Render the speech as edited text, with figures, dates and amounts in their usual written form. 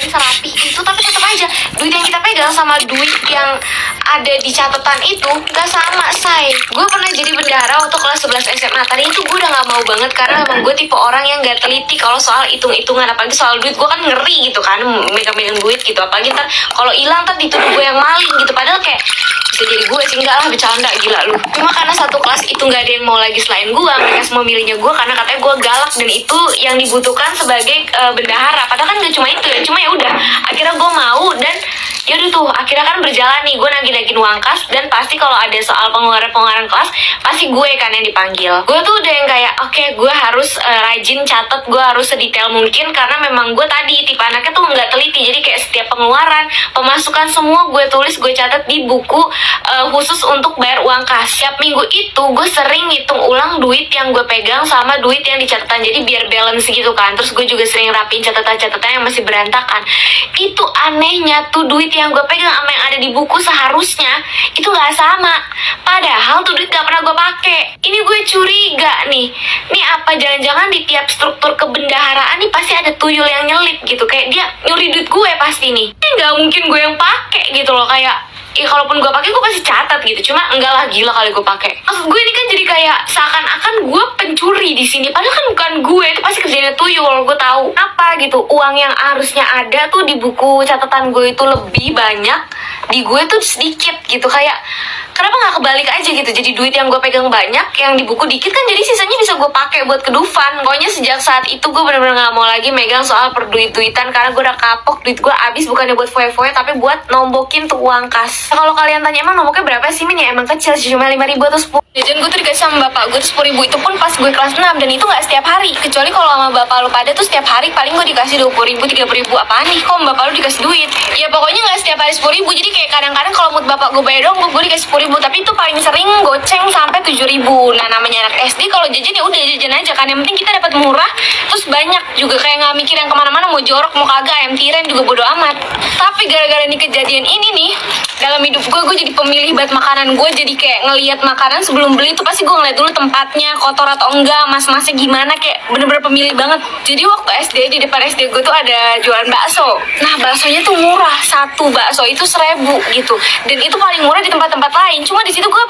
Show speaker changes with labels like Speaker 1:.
Speaker 1: serapi itu, tapi tetap aja duit yang kita pegang sama duit yang ada di catatan itu gak sama, say. Gue pernah jadi bendahara waktu kelas 11 SMA. Tadi itu gue udah gak mau banget karena emang gue tipe orang yang gak teliti kalau soal hitung-hitungan, apalagi soal duit. Gue kan ngeri gitu kan megang-megang duit gitu, apalagi ntar kalau hilang ntar dituduh gue yang maling gitu, padahal kayak bisa jadi gue sih, enggak lah, bercanda, gila lu. Cuma karena satu kelas itu gak ada yang mau lagi selain gue, mereka semua milihnya gue karena katanya gue galak dan itu yang dibutuhkan sebagai bendahara. Padahal kan gak cuma itu ya, cuma ya udah akhirnya gue mau. Dan yaudah tuh akhirnya kan berjalan nih, gue nagih-nagihin uang kas, dan pasti kalau ada soal pengeluaran kelas pasti gue kan yang dipanggil. Gue tuh udah yang kayak oke, gue harus rajin catat, gue harus sedetail mungkin karena memang gue tadi tipe anaknya tuh nggak teliti. Jadi kayak setiap pengeluaran, pemasukan semua gue tulis, gue catat di buku khusus untuk bayar uang kas. Setiap minggu itu gue sering ngitung ulang duit yang gue pegang sama duit yang di catatan, jadi biar balance gitu kan. Terus gue juga sering rapiin catatan-catatan yang masih berantakan. Itu anehnya tuh, duit yang gue pegang sama yang ada di buku seharusnya itu gak sama, padahal tuh duit gak pernah gue pakai. Ini gue curiga nih apa jangan-jangan di tiap struktur kebendaharaan nih pasti ada tuyul yang nyelip gitu, kayak dia nyuri duit gue pasti nih. Ini gak mungkin gue yang pakai gitu loh, kayak kalaupun gue pakai gue pasti catat gitu, cuma enggak lah, gila kali gue pakai. Maksud gue ini kan jadi kayak seakan-akan gue pencuri di sini, padahal kan bukan gue, itu pasti kerjanya tuyul. Gue tahu apa gitu, uang yang harusnya ada tuh di buku catatan gue itu lebih banyak, di gue tuh sedikit gitu. Kayak kenapa nggak kebalik aja gitu, jadi duit yang gue pegang banyak, yang di buku dikit kan, jadi sisanya bisa gue pakai buat ke Dufan. Pokoknya sejak saat itu gue bener-bener nggak mau lagi megang soal perduit-duitan karena gue udah kapok. Duit gue habis bukannya buat foya-foya tapi buat nombokin tuh uang kas. Nah, kalau kalian tanya emang nomboknya berapa sih, Min, ya emang kecil sih, cuma 5.000 atau 10. Jajan gue tuh dikasih sama bapak gue tuh 10.000, itu pun pas gue kelas 6, dan itu nggak setiap hari. Kecuali kalau sama bapak lu pada tuh setiap hari paling gue dikasih 20.000, 30.000. Apaan nih, kok bapak lu dikasih duit? Ya pokoknya nggak setiap hari 10.000. Jadi kayak kadang-kadang kalau mood bapak gue bayar dong, gue dikasih 10.000. Tapi itu paling sering goceng sampai 7.000. Nah, namanya anak SD kalau jajan ya udah jajan aja kan, yang penting kita dapat murah terus banyak juga, kayak nggak mikir yang kemana-mana mau jorok mau kagak, ayam tiren juga bodo amat. Tapi gara-gara nih kejadian ini nih dalam hidup gue jadi pemilih buat makanan. Gue jadi kayak ngelihat makanan sebelum beli tuh pasti gue ngeliat dulu tempatnya kotor atau enggak, mas-masnya gimana, kayak bener-bener pemilih banget. Jadi waktu SD di depan SD gue tuh ada jualan bakso. Nah, baksonya tuh murah, satu bakso itu 1.000 gitu, dan itu paling murah di tempat-tempat lain. Cuma di situ gue